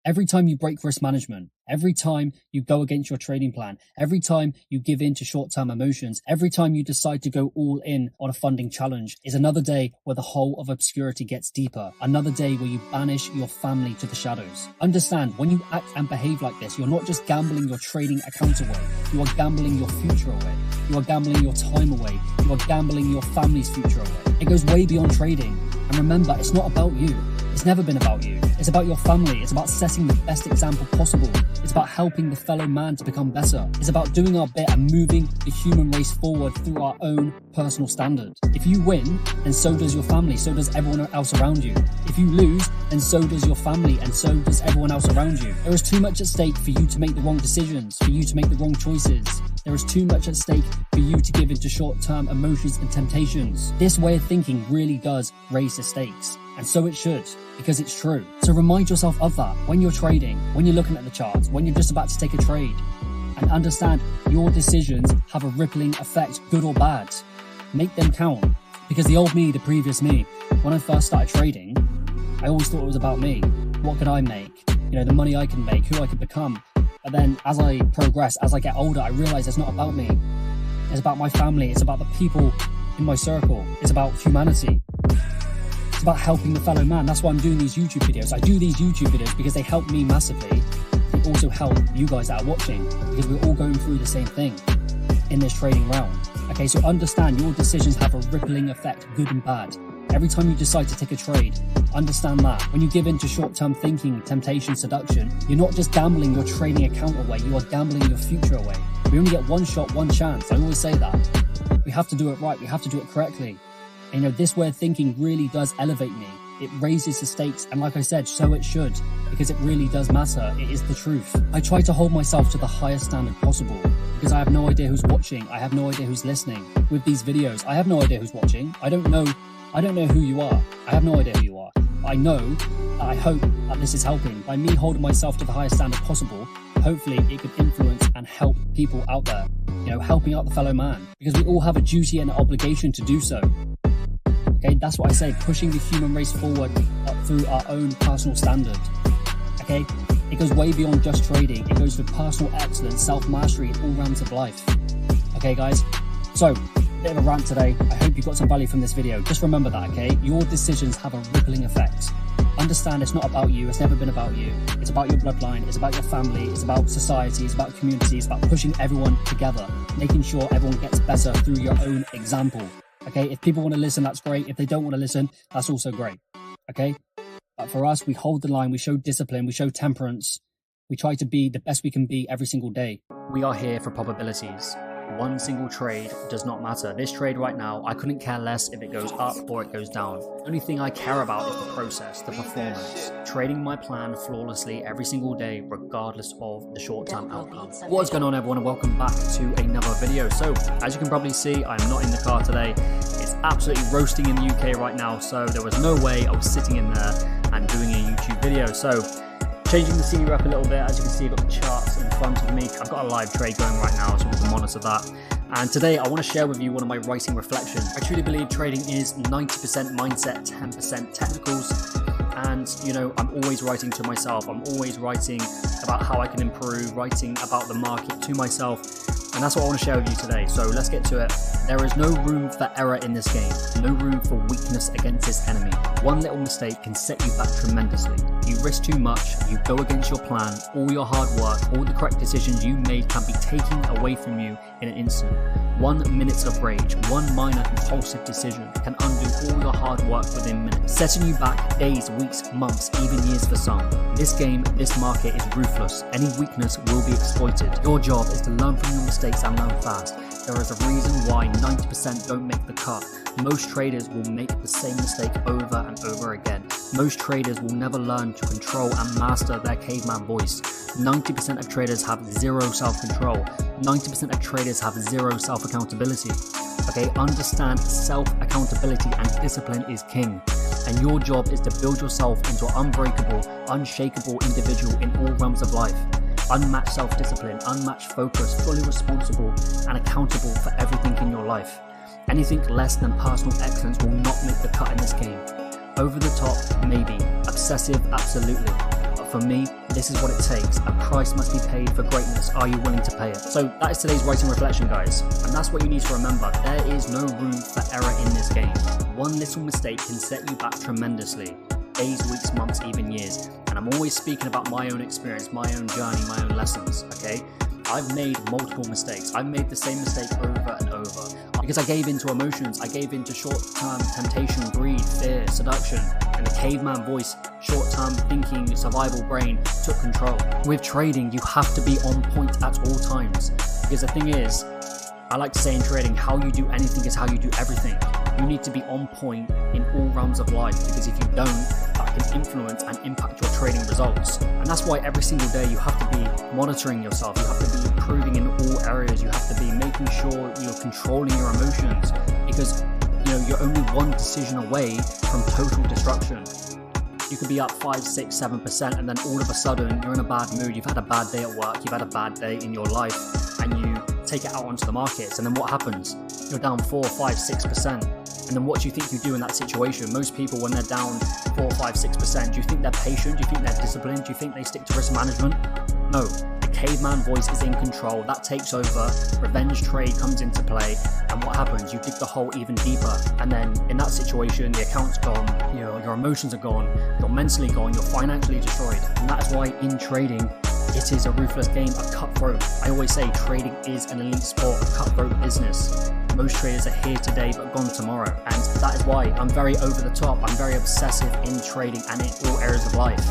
Every time you break risk management, every time you go against your trading plan, every time you give in to short-term emotions, every time you decide to go all in on a funding challenge is another day where the hole of obscurity gets deeper, another day where you banish your family to the shadows. Understand, when you act and behave like this, you're not just gambling your trading account away, you are gambling your future away. You are gambling your time away. You are gambling your family's future away. It goes way beyond trading. And remember, it's not about you. It's never been about you. It's about your family. It's about setting the best example possible. It's about helping the fellow man to become better. It's about doing our bit and moving the human race forward through our own personal standard. If you win, then so does your family, so does everyone else around you. If you lose, then so does your family and so does everyone else around you. There is too much at stake for you to make the wrong decisions, for you to make the wrong choices. There is too much at stake for you to give into short-term emotions and temptations. This way of thinking really does raise the stakes. And so it should, because it's true. So remind yourself of that when you're trading, when you're looking at the charts, when you're just about to take a trade. And understand your decisions have a rippling effect, good or bad. Make them count. Because the old me, the previous me, when I first started trading, I always thought it was about me. What could I make? You know, the money I can make, who I could become. But then as I progress, as I get older, I realize it's not about me. It's about my family. It's about the people in my circle. It's about humanity. It's about helping the fellow man. That's why I'm doing these YouTube videos. I do these YouTube videos because they help me massively. They also help you guys that are watching because we're all going through the same thing in this trading realm. Okay, so understand your decisions have a rippling effect, good and bad. Every time you decide to take a trade, understand that. When you give in to short-term thinking, temptation, seduction, you're not just gambling your trading account away, you are gambling your future away. We only get one shot, one chance. I always say that. We have to do it right, we have to do it correctly. And you know, this way of thinking really does elevate me. It raises the stakes, and like I said, so it should, because it really does matter. It is the truth. I try to hold myself to the highest standard possible, because I have no idea who's watching. I have no idea who's listening. With these videos, I have no idea who's watching. I don't know who you are. I have no idea who you are. I know that I hope that this is helping. By me holding myself to the highest standard possible, hopefully it could influence and help people out there, you know, helping out the fellow man, because we all have a duty and an obligation to do so. Okay, that's what I say, pushing the human race forward through our own personal standard. Okay, it goes way beyond just trading. It goes for personal excellence, self-mastery in all realms of life. Okay, guys, so bit of a rant today. I hope you got some value from this video. Just remember that, okay? Your decisions have a rippling effect. Understand it's not about you. It's never been about you. It's about your bloodline. It's about your family. It's about society. It's about community. It's about pushing everyone together, making sure everyone gets better through your own example. Okay, if people want to listen, that's great. If they don't want to listen, that's also great. Okay, but for us, we hold the line. We show discipline. We show temperance. We try to be the best we can be every single day. We are here for probabilities. One single trade does not matter. This trade right now, I couldn't care less if it goes up or it goes down. The only thing I care about is the process, the performance. Trading my plan flawlessly every single day, regardless of the short-term outcome. What is going on, everyone, and welcome back to another video. So, as you can probably see, I'm not in the car today. It's absolutely roasting in the UK right now, so there was no way I was sitting in there and doing a YouTube video. So, changing the scenery up a little bit. As you can see, I've got the charts in front of me. I've got a live trade going right now, so we can monitor that. And today I want to share with you one of my writing reflections. I truly believe trading is 90% mindset, 10% technicals. And, you know, I'm always writing to myself. I'm always writing about how I can improve, writing about the market to myself. And that's what I want to share with you today. So let's get to it. There is no room for error in this game. No room for weakness against this enemy. One little mistake can set you back tremendously. You risk too much, you go against your plan, all your hard work, all the correct decisions you made can be taken away from you in an instant. 1 minute of rage, one minor impulsive decision can undo all your hard work within minutes, setting you back days, weeks, months, even years for some. This game, this market is ruthless. Any weakness will be exploited. Your job is to learn from your mistakes and learn fast. There is a reason why 90% don't make the cut. Most traders will make the same mistake over and over again. Most traders will never learn to control and master their caveman voice. 90% of traders have zero self-control. 90% of traders have zero self-accountability. Okay, understand self-accountability and discipline is king. And your job is to build yourself into an unbreakable, unshakable individual in all realms of life. Unmatched self-discipline, unmatched focus, fully responsible and accountable for everything in your life. Anything less than personal excellence will not make the cut in this game. Over the top, maybe. Obsessive, absolutely. But For me, this is what it takes. A price must be paid for greatness. Are you willing to pay it? So that is today's writing reflection, guys. And that's what you need to remember. There is no room for error in this game. One little mistake can set you back tremendously. Days, weeks, months, even years. And I'm always speaking about my own experience, my own journey, my own lessons, okay? I've made multiple mistakes. I've made the same mistake over and over. Because I gave into emotions, I gave into short-term temptation, greed, fear, seduction, and the caveman voice, short-term thinking, survival brain took control. With trading, you have to be on point at all times. Because the thing is, I like to say in trading, how you do anything is how you do everything. You need to be on point in all realms of life, because if you don't, that can influence and impact your trading results. And that's why every single day you have to be monitoring yourself, you have to be improving in all areas, you have to be making sure you're controlling your emotions, because you're only one decision away from total destruction. You could be up 5, 6, 7%, and then all of a sudden you're in a bad mood, you've had a bad day at work, you've had a bad day in your life, and you take it out onto the markets, and then what happens? You're down 4, 5, 6%. And then what do you think you do in that situation? Most people, when they're down 4, 5, 6%, do you think they're patient? Do you think they're disciplined? Do you think they stick to risk management? No. The caveman voice is in control. That takes over. Revenge trade comes into play. And what happens? You dig the hole even deeper. And then in that situation, the account's gone, your emotions are gone, you're mentally gone, you're financially destroyed. And that's why in trading, it is a ruthless game, a cutthroat. I always say trading is an elite sport, a cutthroat business. Most traders are here today but gone tomorrow, and that is why I'm very over the top. I'm very obsessive in trading and in all areas of life.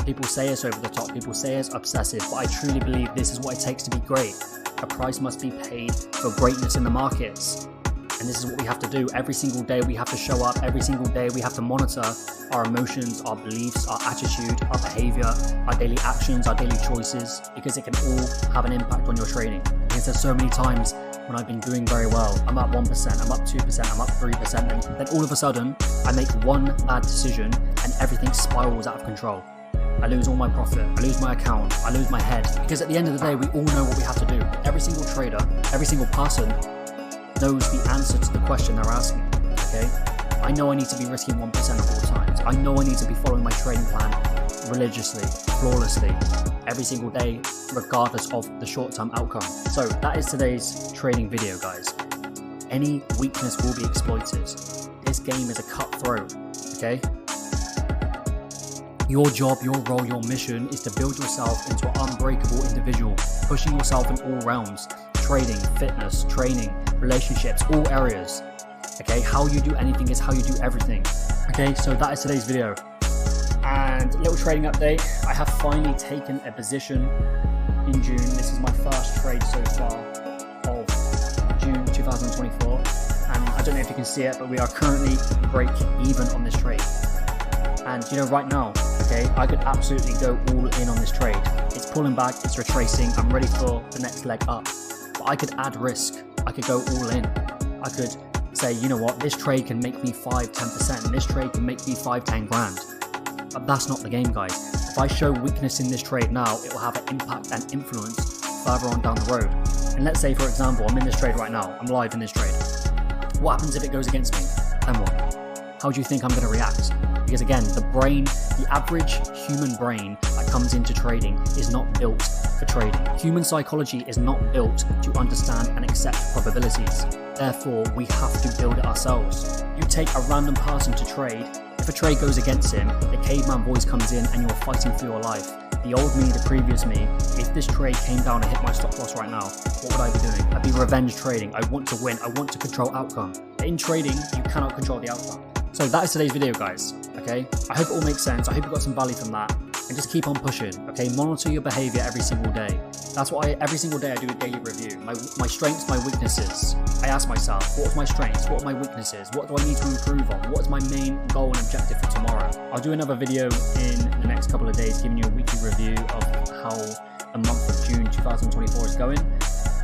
People say it's over the top, people say it's obsessive, but I truly believe this is what it takes to be great. A price must be paid for greatness in the markets. And this is what we have to do. Every single day we have to show up. Every single day we have to monitor our emotions, our beliefs, our attitude, our behavior, our daily actions, our daily choices, because it can all have an impact on your trading. Because there's so many times when I've been doing very well, I'm up 1%, I'm up 2%, I'm up 3%, and then all of a sudden I make one bad decision and everything spirals out of control. I lose all my profit, I lose my account, I lose my head. Because at the end of the day, we all know what we have to do. Every single trader, every single person knows the answer to the question they're asking, okay? I know I need to be risking 1% at all times. I know I need to be following my trading plan religiously, flawlessly, every single day, regardless of the short-term outcome. So that is today's trading video, guys. Any weakness will be exploited. This game is a cutthroat, okay? Your job, your role, your mission is to build yourself into an unbreakable individual, pushing yourself in all realms. Trading, fitness, training, relationships, all areas. Okay, how you do anything is how you do everything. Okay, so that is today's video. And a little trading update. I have finally taken a position in June. This is my first trade so far of June 2024. And I don't know if you can see it, but we are currently break even on this trade. And right now, okay, I could absolutely go all in on this trade. It's pulling back, it's retracing, I'm ready for the next leg up. But I could add risk, I could go all in. I could say, you know what, this trade can make me 5, 10%, this trade can make me 5, 10 grand. But that's not the game, guys. If I show weakness in this trade now, it will have an impact and influence further on down the road. And let's say, for example, I'm in this trade right now, I'm live in this trade. What happens if it goes against me? Then what? How do you think I'm going to react? Because again, the average human brain that comes into trading is not built for trading. Human psychology is not built to understand and accept probabilities. Therefore, we have to build it ourselves. You take a random person to trade. If a trade goes against him, the caveman voice comes in and you're fighting for your life. The old me, the previous me, if this trade came down and hit my stop loss right now, what would I be doing? I'd be revenge trading. I want to win. I want to control outcome. But in trading, you cannot control the outcome. So that is today's video, guys, okay? I hope it all makes sense. I hope you got some value from that. And just keep on pushing, okay? Monitor your behavior every single day. That's why every single day I do a daily review. My strengths, my weaknesses. I ask myself, what are my strengths? What are my weaknesses? What do I need to improve on? What is my main goal and objective for tomorrow? I'll do another video in the next couple of days giving you a weekly review of how the month of June 2024 is going.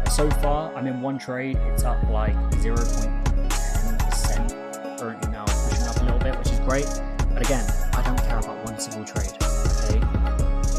So far, I'm in one trade. It's up like 0.10% currently now, pushing up a little bit, which is great. But again, I don't care about one single trade, okay?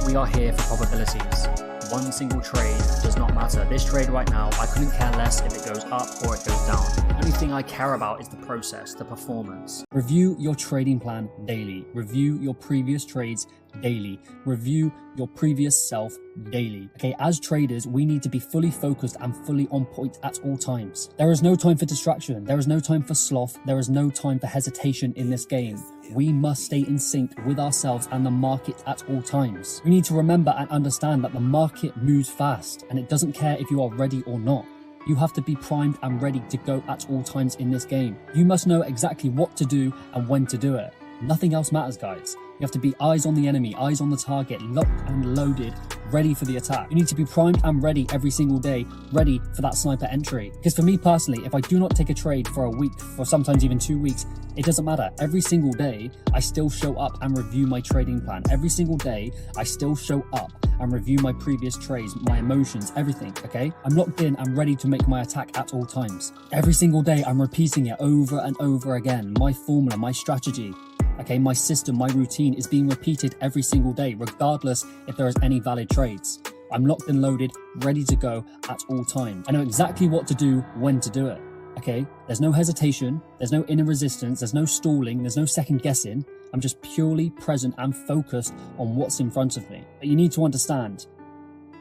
We are here for probabilities. one single trade does not matter. This trade right now, I couldn't care less if it goes up or it goes down. The only thing I care about is the process, the performance. Review your trading plan daily. Review your previous trades daily. Review your previous self daily. Okay, as traders, we need to be fully focused and fully on point at all times. There is no time for distraction. There is no time for sloth. There is no time for hesitation in this game. We must stay in sync with ourselves and the market at all times. We need to remember and understand that the market moves fast and it doesn't care if you are ready or not. You have to be primed and ready to go at all times in this game. You must know exactly what to do and when to do it. Nothing else matters, guys. You have to be eyes on the enemy, eyes on the target, locked and loaded, ready for the attack. You need to be primed and ready every single day, ready for that sniper entry. Because for me personally, if I do not take a trade for a week, or sometimes even 2 weeks, it doesn't matter. Every single day, I still show up and review my trading plan. Every single day, I still show up and review my previous trades, my emotions, everything, okay? I'm locked in and ready to make my attack at all times. Every single day, I'm repeating it over and over again. My formula, my strategy, okay, my system, my routine is being repeated every single day, regardless if there is any valid trades. I'm locked and loaded, ready to go at all times. I know exactly what to do, when to do it, okay? There's no hesitation, there's no inner resistance, there's no stalling, there's no second guessing. I'm just purely present and focused on what's in front of me. But you need to understand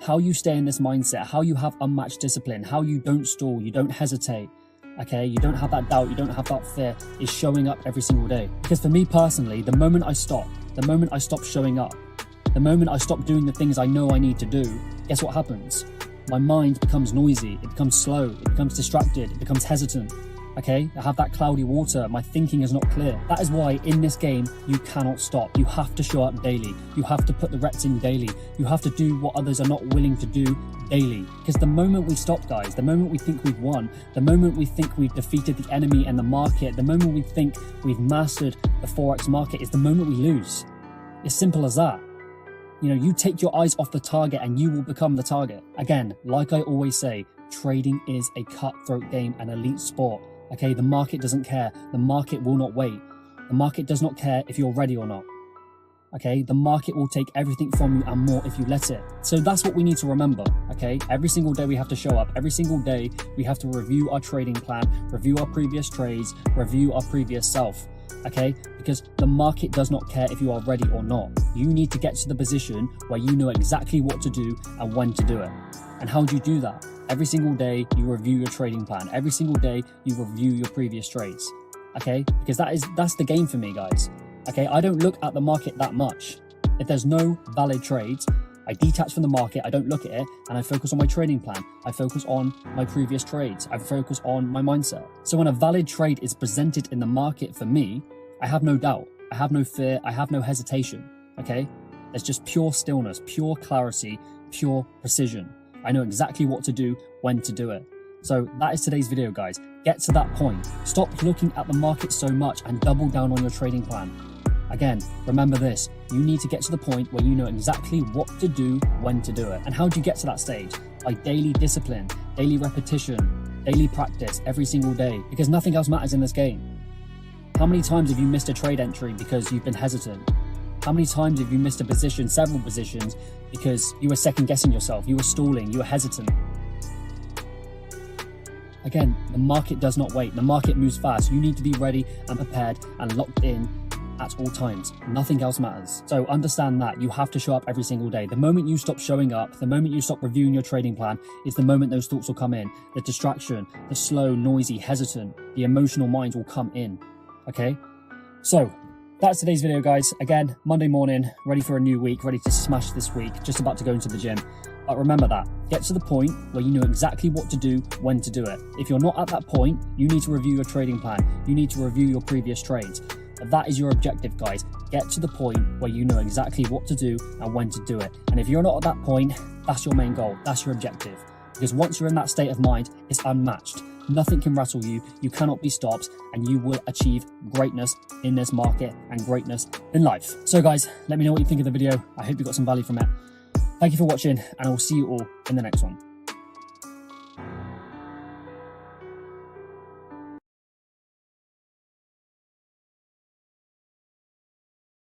how you stay in this mindset, how you have unmatched discipline, how you don't stall, you don't hesitate. Okay, you don't have that doubt, you don't have that fear, is showing up every single day. Because for me personally, the moment I stop showing up, the moment I stop doing the things I know I need to do, guess what happens? My mind becomes noisy, it becomes slow, it becomes distracted, it becomes hesitant. Okay, I have that cloudy water, my thinking is not clear. That is why in this game, you cannot stop. You have to show up daily. You have to put the reps in daily. You have to do what others are not willing to do daily. Because the moment we stop, guys, the moment we think we've won, the moment we think we've defeated the enemy and the market, the moment we think we've mastered the Forex market is the moment we lose. It's simple as that. You know, you take your eyes off the target and you will become the target. Again, like I always say, trading is a cutthroat game, an elite sport. Okay, the market doesn't care. The market will not wait. The market does not care if you're ready or not. Okay, the market will take everything from you and more if you let it. So that's what we need to remember, okay? Every single day we have to show up. Every single day we have to review our trading plan, review our previous trades, review our previous self, okay? Because the market does not care if you are ready or not. You need to get to the position where you know exactly what to do and when to do it. And how do you do that? Every single day you review your trading plan. Every single day you review your previous trades, okay? Because that's the game for me, guys. Okay, I don't look at the market that much. If there's no valid trades, I detach from the market, I don't look at it, and I focus on my trading plan. I focus on my previous trades. I focus on my mindset. So when a valid trade is presented in the market for me, I have no doubt, I have no fear, I have no hesitation, okay? There's just pure stillness, pure clarity, pure precision. I know exactly what to do, when to do it. So that is today's video, guys. Get to that point. Stop looking at the market so much and double down on your trading plan. Again, remember this, you need to get to the point where you know exactly what to do, when to do it. And how do you get to that stage? By daily discipline, daily repetition, daily practice every single day, because nothing else matters in this game. How many times have you missed a trade entry because you've been hesitant? How many times have you missed a position, several positions, because you were second guessing yourself, you were stalling, you were hesitant? Again, the market does not wait. The market moves fast. You need to be ready and prepared and locked in at all times. Nothing else matters. So understand that you have to show up every single day. The moment you stop showing up, the moment you stop reviewing your trading plan, is the moment those thoughts will come in. The distraction, the slow, noisy, hesitant, the emotional minds will come in. Okay? So that's today's video, guys. Again, Monday morning, ready for a new week, ready to smash this week, just about to go into the gym. But remember that. Get to the point where you know exactly what to do, when to do it. If you're not at that point, you need to review your trading plan. You need to review your previous trades. But that is your objective, guys. Get to the point where you know exactly what to do and when to do it. And if you're not at that point, that's your main goal. That's your objective. Because once you're in that state of mind, it's unmatched. Nothing can rattle you. You cannot be stopped, and you will achieve greatness in this market and greatness in life. So guys, let me know what you think of the video. I hope you got some value from it. Thank you for watching, and I will see you all in the next one.